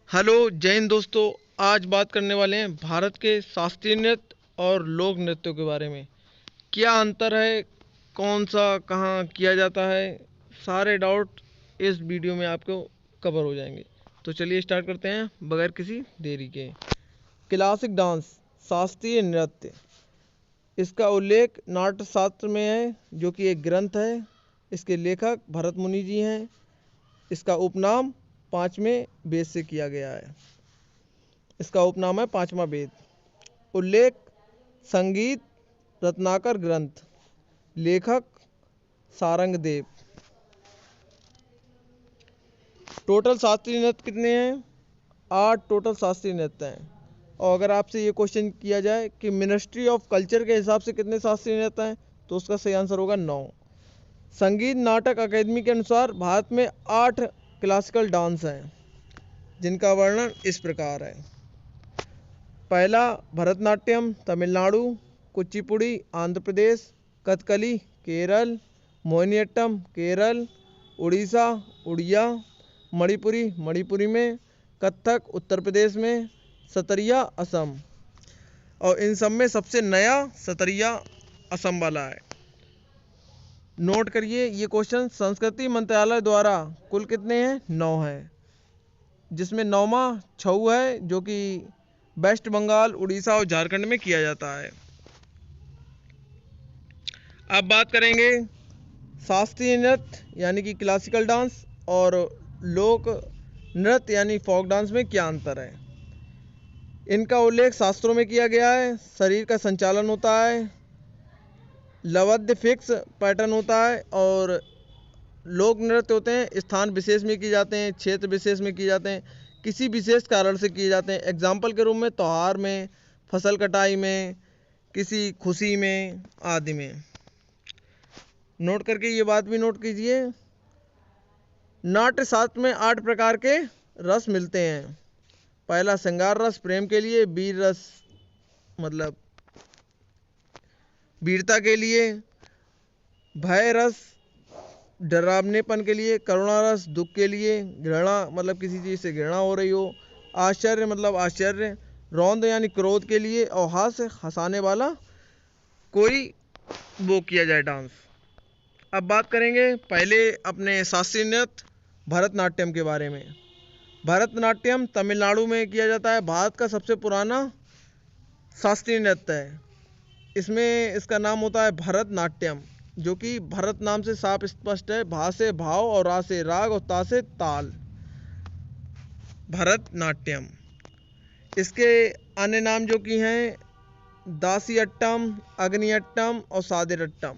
Hello जय हिंद दोस्तों। आज बात करने वाले हैं भारत के शास्त्रीय नृत्य और लोक नृत्यों के बारे में। क्या अंतर है, कौन सा कहाँ किया जाता है, सारे डाउट इस वीडियो में आपको कवर हो जाएंगे। तो चलिए स्टार्ट करते हैं बगैर किसी देरी के। क्लासिक डांस, शास्त्रीय नृत्य, इसका उल्लेख नाट्य शास्त्र में है जो कि एक ग्रंथ है। इसके लेखक भरत मुनि जी हैं। इसका उपनाम पांचवें वेद से किया गया है। इसका उपनाम है पांचवा वेद। उल्लेख संगीत रत्नाकर ग्रंथ, लेखक सारंग देव। टोटल शास्त्रीय नृत्य कितने हैं? 8 टोटल शास्त्रीय नृत्य हैं। और अगर आपसे ये क्वेश्चन किया जाए कि मिनिस्ट्री ऑफ कल्चर के हिसाब से कितने शास्त्रीय नृत्य हैं, तो उसका सही आंसर होगा 9। संगीत नाटक अकेदमी के अनुसार भारत में 8 क्लासिकल डांस हैं, जिनका वर्णन इस प्रकार है। पहला भरतनाट्यम तमिलनाडु, कुचिपुड़ी आंध्र प्रदेश, कथकली केरल, मोहिनीअट्टम केरल, उड़ीसा उड़िया, मणिपुरी मणिपुरी में, कथक उत्तर प्रदेश में, सतरिया असम। और इन सब में सबसे नया सतरिया असम वाला है। नोट करिए ये क्वेश्चन। संस्कृति मंत्रालय द्वारा कुल कितने हैं? 9 हैं, जिसमें 9वां छऊ है जो कि वेस्ट बंगाल उड़ीसा और झारखंड में किया जाता है। अब बात करेंगे शास्त्रीय नृत्य यानी कि क्लासिकल डांस और लोक नृत्य यानी फोक डांस में क्या अंतर है। इनका उल्लेख शास्त्रों में किया गया है। शरीर का संचालन होता है, लवद्य फिक्स पैटर्न होता है, और लोक नृत्य होते हैं स्थान विशेष में किए जाते हैं, क्षेत्र विशेष में किए जाते हैं, किसी विशेष कारण से किए जाते हैं। एग्जाम्पल के रूप में त्योहार में, फसल कटाई में, किसी खुशी में आदि में। नोट करके ये बात भी नोट कीजिए, नाट्य शास्त्र में 8 प्रकार के रस मिलते हैं। पहला श्रृंगार रस प्रेम के लिए, वीर रस मतलब वीरता के लिए, भय रस डरावनेपन के लिए, करुणा रस दुख के लिए, घृणा मतलब किसी चीज़ से घृणा हो रही हो, आश्चर्य मतलब आश्चर्य, रौद्र यानी क्रोध के लिए, और हास्य हंसाने वाला कोई वो किया जाए डांस। अब बात करेंगे पहले अपने शास्त्रीय नृत्य भरतनाट्यम के बारे में। भरतनाट्यम तमिलनाडु में किया जाता है। भारत का सबसे पुराना शास्त्रीय नृत्य है। इसमें इसका नाम होता है भरतनाट्यम, जो कि भरत नाम से साफ स्पष्ट है। भा से भाव और रा से राग और ता से ताल, भरतनाट्यम। इसके अन्य नाम जो कि हैं दासियट्टम, अग्नियट्टम और सादिरट्टम।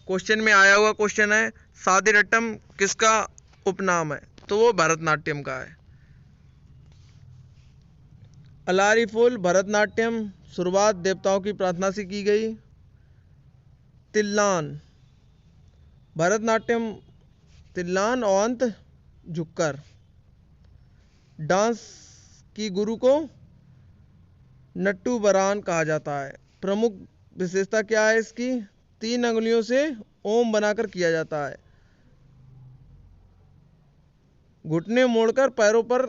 क्वेश्चन में आया हुआ क्वेश्चन है सादिरट्टम किसका उपनाम है, तो वो भरतनाट्यम का है। अलारी फूल भरतनाट्यम शुरुआत देवताओं की प्रार्थना से की गई। तिल्लान भरतनाट्यम, तिल्लान और अंत झुककर। डांस की गुरु को नट्टू बरान कहा जाता है। प्रमुख विशेषता क्या है इसकी? 3 अंगुलियों से ओम बनाकर किया जाता है। घुटने मोड़कर पैरों पर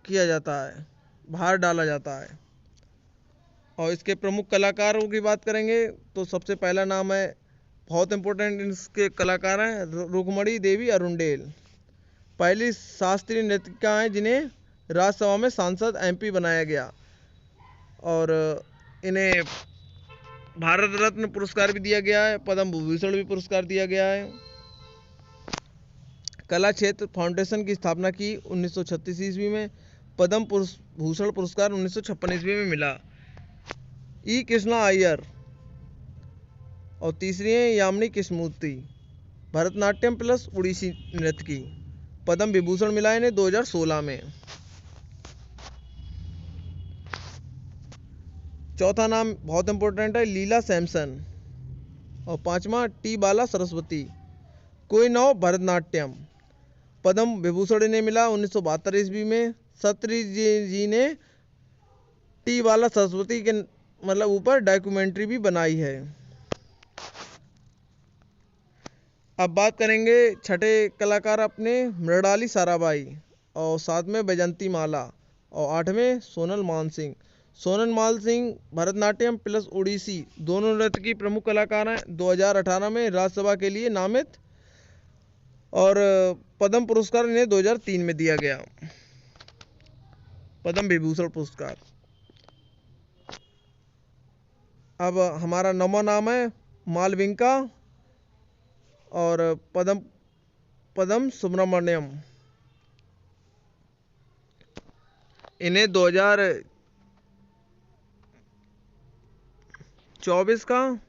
किया जाता है, भार डाला जाता है। और इसके प्रमुख कलाकारों की बात करेंगे तो सबसे पहला नाम है, बहुत इंपॉर्टेंट इसके कलाकार हैं, रुक्मणी देवी अरुंडेल। पहली शास्त्रीय नृत्यिका हैं जिन्हें राज्यसभा में सांसद एमपी बनाया गया, और इन्हें भारत रत्न पुरस्कार भी दिया गया है, पद्म विभूषण भी पुरस्कार दिया गया है। कला क्षेत्र फाउंडेशन की स्थापना की 1936 ईस्वी में। पद्म भूषण पुरस्कार 1956 ईस्वी में मिला। ई कृष्णा अय्यर। और तीसरी है यामिनी कृष्णमूर्ति, भरतनाट्यम प्लस उड़ीसी नृत्य की। पद्म विभूषण मिला इन्हें 2016 में। चौथा नाम बहुत इंपॉर्टेंट है, लीला सैमसन। और पांचवा टी बाला सरस्वती। कोई नौ भरतनाट्यम। पद्म विभूषण इन्हें मिला 1972 ईस्वी में। सत्री जी ने टी बाला सरस्वती के मतलब ऊपर डॉक्यूमेंट्री भी बनाई है। अब बात करेंगे छठे कलाकार अपने, मृणाली साराभाई। और 7वें बैजंती माला और 8वें सोनल मानसिंह। सोनल मानसिंह भरतनाट्यम प्लस ओडिसी दोनों नृत्य की प्रमुख कलाकार हैं। 2018 में राज्यसभा के लिए नामित और पद्म पुरस्कार इन्हें 2003 में दिया गया, पद्म विभूषण पुरस्कार। अब हमारा 9वां नाम है मालविका और पद्म सुब्रमण्यम। इन्हें 2024 का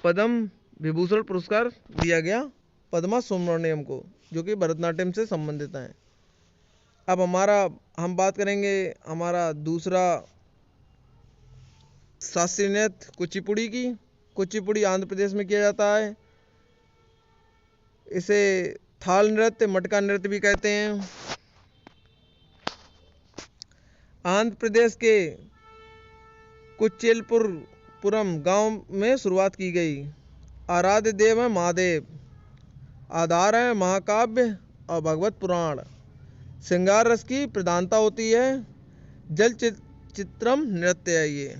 पद्म विभूषण पुरस्कार दिया गया पद्मा सुब्रमण्यम को, जो कि भरतनाट्यम से संबंधित हैं। अब हम बात करेंगे हमारा दूसरा शास्त्रीय नृत्य कुचिपुड़ी की। कुचिपुड़ी आंध्र प्रदेश में किया जाता है। इसे थाल नृत्य, मटका नृत्य भी कहते हैं। आंध्र प्रदेश के कुचेलपुरम गांव में शुरुआत की गई। आराध्य देव है महादेव, आधार है महाकाव्य और भगवत पुराण। श्रृंगार रस की प्रधानता होती है। जल चित्रम नृत्य है ये।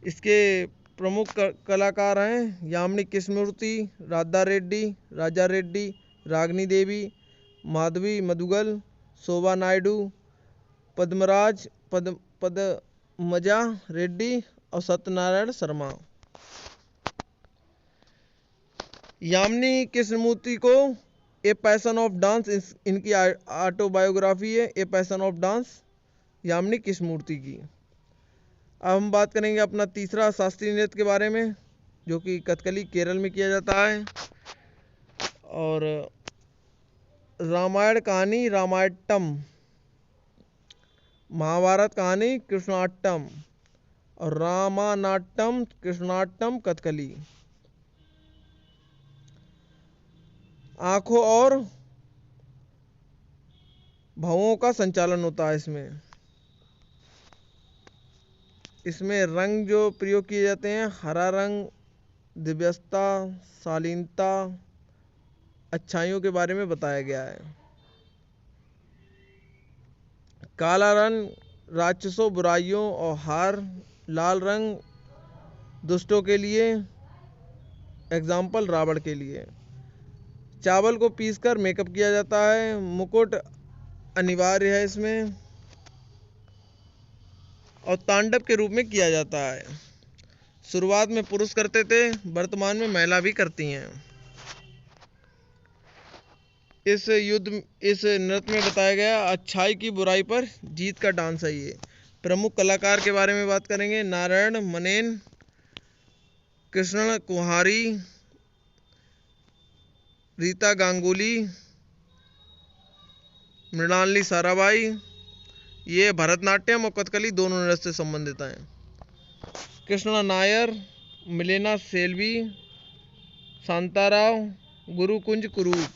इसके प्रमुख कलाकार हैं यामिनी कृष्णमूर्ति, राधा रेड्डी, राजा रेड्डी, रागिनी देवी, माधवी मधुगल, शोभा नायडू, पद्मराज, पद्मजा रेड्डी और सत्यनारायण शर्मा। यामिनी कृष्णमूर्ति को ए पैशन ऑफ डांस इनकी ऑटोबायोग्राफी है, a passion of dance Yamini Krishnamurthy की। अब हम बात करेंगे अपना तीसरा शास्त्रीय नृत्य के बारे में, जो कि कथकली केरल में किया जाता है। और रामायण कहानी रामायणम, महाभारत कहानी कृष्णाट्टम और रामानाट्यम कृष्णाट्टम कथकली। आंखों और भावों का संचालन होता है इसमें रंग जो प्रयोग किए जाते हैं, हरा रंग दिव्यता, शालीनता, अच्छाइयों के बारे में बताया गया है। काला रंग राक्षसों, बुराइयों और हार, लाल रंग दुष्टों के लिए, एग्जाम्पल रावण के लिए। चावल को पीसकर मेकअप किया जाता है। मुकुट अनिवार्य है इसमें और तांडव के रूप में किया जाता है। शुरुआत में पुरुष करते थे, वर्तमान में महिला भी करती हैं। इस नृत्य में बताया गया अच्छाई की बुराई पर जीत का डांस है ये। प्रमुख कलाकार के बारे में बात करेंगे। नारायण मनेन, कृष्ण कुहारी, रीता गांगुली, मृणालिनी साराभाई। ये भरतनाट्यम और कथकली दोनों नृत्य से संबंधित हैं। कृष्णा नायर, मिलेना सेल्वी, शांताराव, गुरुकुंज कुरूप।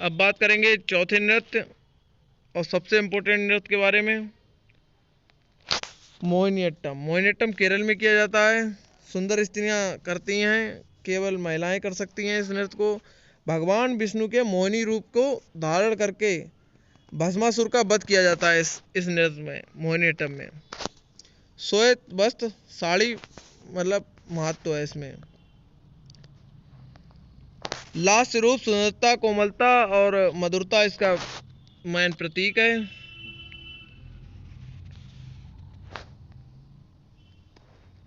अब बात करेंगे चौथे नृत्य और सबसे इम्पोर्टेंट नृत्य के बारे में, मोहिनीअट्टम। मोहिनीअट्टम केरल में किया जाता है। सुंदर स्त्रियां करती हैं, केवल महिलाएं कर सकती हैं इस नृत्य को। भगवान विष्णु के मोहिनी रूप को धारण करके भस्मासुर का वध किया जाता है इस नृत्य में, मोहिनीअट्टम में। श्वेत वस्त्र, साड़ी मतलब महत्व है इसमें। लास्य रूप सुंदरता, कोमलता और मधुरता इसका मेन प्रतीक है।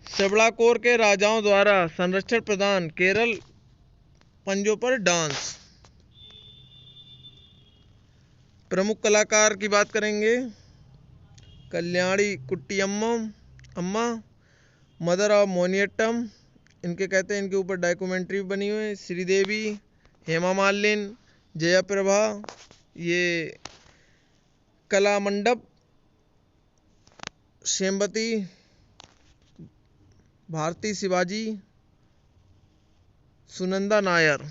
श्रवणाकोर के राजाओं द्वारा संरक्षण प्रदान, केरल पंजों पर डांस। प्रमुख कलाकार की बात करेंगे। कल्याणी कुट्टियम्मा, मदर ऑफ मोहिनीअट्टम इनके कहते हैं। इनके ऊपर डॉक्यूमेंट्री बनी हुई है। श्रीदेवी, हेमा मालिनी, जयाप्रभा, ये कला मंडप, शेमवती, भारती शिवाजी, सुनंदा नायर।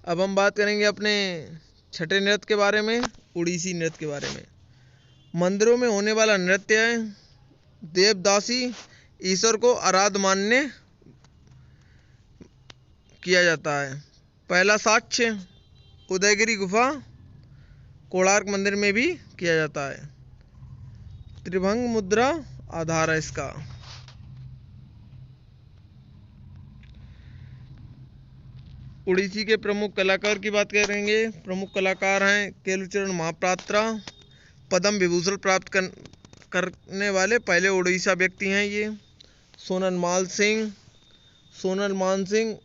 अब हम बात करेंगे अपने छठे नृत्य के बारे में, उड़ीसी नृत्य के बारे में। मंदिरों में होने वाला नृत्य है। देवदासी ईश्वर को आराध्य मानने किया जाता है। पहला साक्ष्य उदयगिरी गुफा कोणार्क मंदिर में भी किया जाता है। त्रिभंग मुद्रा आधार है इसका। उड़ीसी के प्रमुख कलाकार की बात करेंगे। प्रमुख कलाकार हैं केलुचरण महापात्रा, पद्म विभूषण प्राप्त करने वाले पहले उड़ीसा व्यक्ति हैं ये। सोनल मान सिंह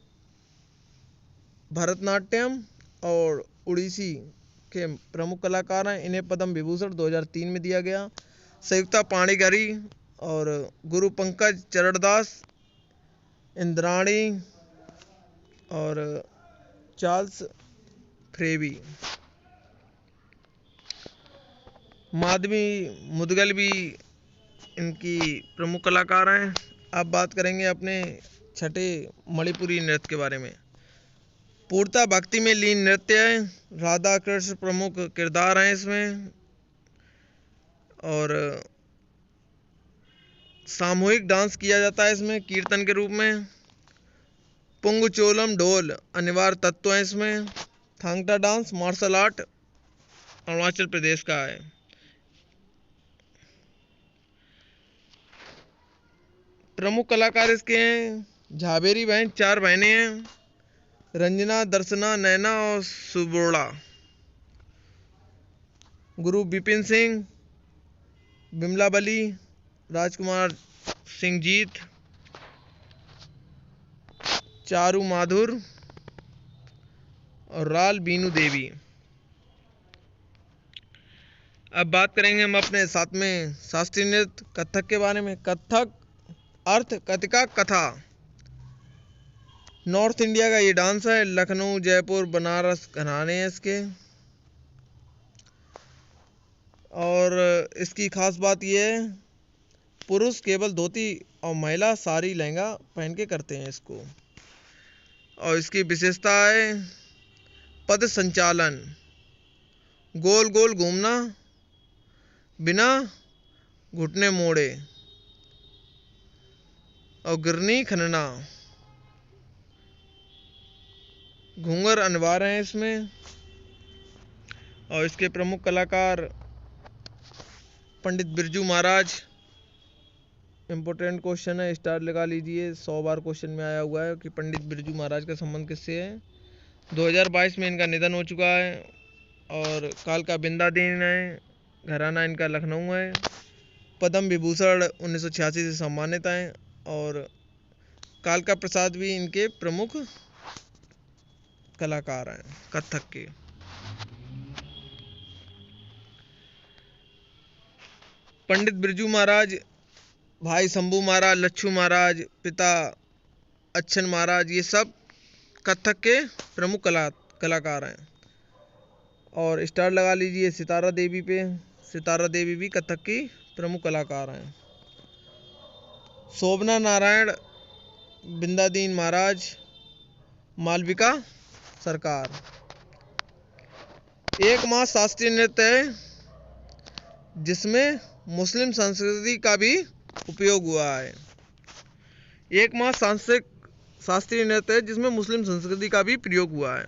भरतनाट्यम और उड़ीसी के प्रमुख कलाकार हैं। इन्हें पद्म विभूषण 2003 में दिया गया। संयुक्ता पाणिग्राही और गुरु पंकज चरणदास, इंद्राणी और चार्ल्स फ्रेवी, माधवी मुदगल भी इनकी प्रमुख कलाकार हैं। अब बात करेंगे अपने छठे मणिपुरी नृत्य के बारे में। पूर्णतः भक्ति में लीन नृत्य है। राधा कृष्ण प्रमुख किरदार हैं इसमें और सामूहिक डांस किया जाता है इसमें कीर्तन के रूप में। पुंगचोलम ढोल अनिवार्य तत्व है इसमें। Thangta dance martial art Arunachal Pradesh का है। प्रमुख कलाकार इसके हैं झावेरी बहन, 4 बहनें हैं, रंजना, दर्शना, नैना और सुबोड़ा। गुरु बिपिन सिंह, बिमला बली, राजकुमार सिंहजीत, चारू माधुर और राल बीनू देवी। अब बात करेंगे हम अपने 7वें शास्त्रीय नृत्य कथक के बारे में। कथक अर्थ कथिका कथा। नॉर्थ इंडिया का ये डांस है। लखनऊ, जयपुर, बनारस घराने हैं इसके। और इसकी खास बात ये है पुरुष केवल धोती और महिला साड़ी लहंगा पहन के करते हैं इसको। और इसकी विशेषता है पद संचालन, गोल गोल घूमना बिना घुटने मोड़े और गिरनी खनना। घूंगर अनिवार्य है इसमें। और इसके प्रमुख कलाकार पंडित बिरजू महाराज। इम्पोर्टेंट क्वेश्चन है, स्टार लगा लीजिए। 100 बार क्वेश्चन में आया हुआ है कि पंडित बिरजू महाराज का संबंध किससे है। 2022 में इनका निधन हो चुका है। और कालका बिंदादीन है, घराना इनका लखनऊ है। पद्म विभूषण 1986 से सम्मानित हैं। और कालका प्रसाद भी इनके प्रमुख कलाकार हैं कथक के। पंडित बिरजू महाराज, भाई शंभू महाराज, लच्छू महाराज, पिता अच्छन महाराज, ये सब कथक के प्रमुख कलाकार हैं। और स्टार लगा लीजिए सितारा देवी पे। सितारा देवी भी कथक की प्रमुख कलाकार हैं। शोभना नारायण, बिंदादीन महाराज, मालविका सरकार। एकमात्र शास्त्रीय नृत्य है जिसमें मुस्लिम संस्कृति का भी उपयोग हुआ है। एकमात्र शास्त्रीय नृत्य है जिसमें मुस्लिम संस्कृति का भी प्रयोग हुआ है।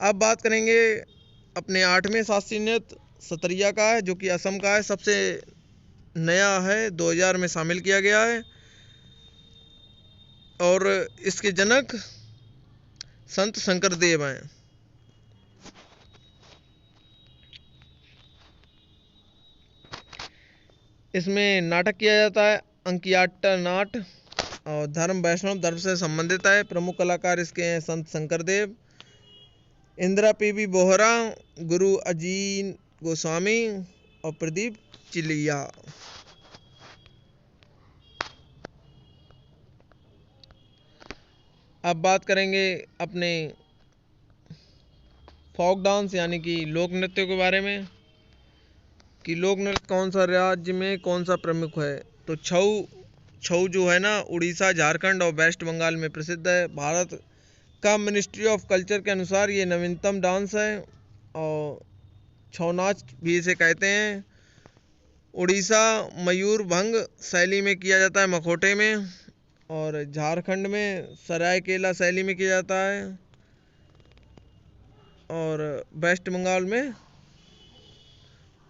अब बात करेंगे अपने 8वें शास्त्रीय नृत्य सतरिया का है, जो कि असम का है। सबसे नया है, 2000 में शामिल किया गया है। और इसके जनक संत शंकरदेव हैं। इसमें नाटक किया जाता है अंकियाट्टा नाट और धर्म वैष्णव धर्म से संबंधित है। प्रमुख कलाकार इसके हैं संत शंकरदेव, इंदिरा पीवी बोहरा, गुरु अजीत गोस्वामी और प्रदीप चिलिया। अब बात करेंगे अपने फोक डांस यानी कि लोक नृत्य के बारे में कि लोक नृत्य कौन सा राज्य में कौन सा प्रमुख है। तो छऊ जो है ना, उड़ीसा, झारखंड और वेस्ट बंगाल में प्रसिद्ध है। भारत का मिनिस्ट्री ऑफ कल्चर के अनुसार ये नवीनतम डांस है और छऊ नाच भी इसे कहते हैं। उड़ीसा मयूरभंग शैली में किया जाता है, मखोटे में। और झारखंड में सरायकेला शैली में किया जाता है। और वेस्ट बंगाल में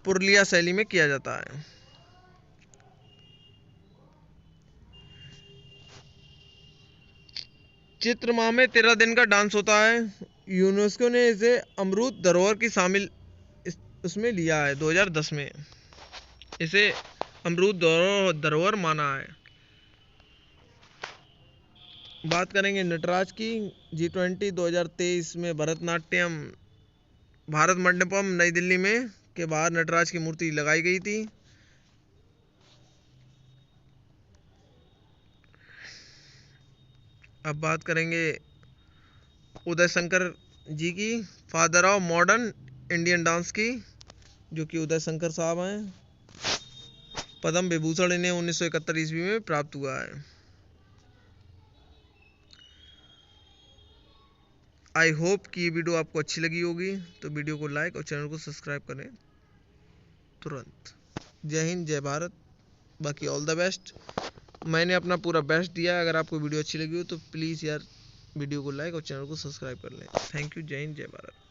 पुरुलिया शैली में किया जाता है। चित्र माह में 13 दिन का डांस होता है। यूनेस्को ने इसे अमृत धरोहर की शामिल उसमें लिया है 2010 में। इसे अमृत धरोहर माना है। बात करेंगे नटराज की। G20 2023 में भरतनाट्यम भारत मंडपम नई दिल्ली में के बाहर नटराज की मूर्ति लगाई गई थी। अब बात करेंगे उदय शंकर जी की, father of modern Indian dance की, जो कि उदय शंकर साहब हैं। पद्म विभूषण इन्हें 1971 ईस्वी में प्राप्त हुआ है। आई होप कि ये वीडियो आपको अच्छी लगी होगी, तो वीडियो को लाइक और चैनल को सब्सक्राइब करें तुरंत। जय हिंद, जय भारत, बाकी ऑल द बेस्ट। मैंने अपना पूरा बेस्ट दिया है। अगर आपको वीडियो अच्छी लगी हो तो प्लीज़ यार वीडियो को लाइक और चैनल को सब्सक्राइब कर लें। Thank you. जय हिंद, जय भारत।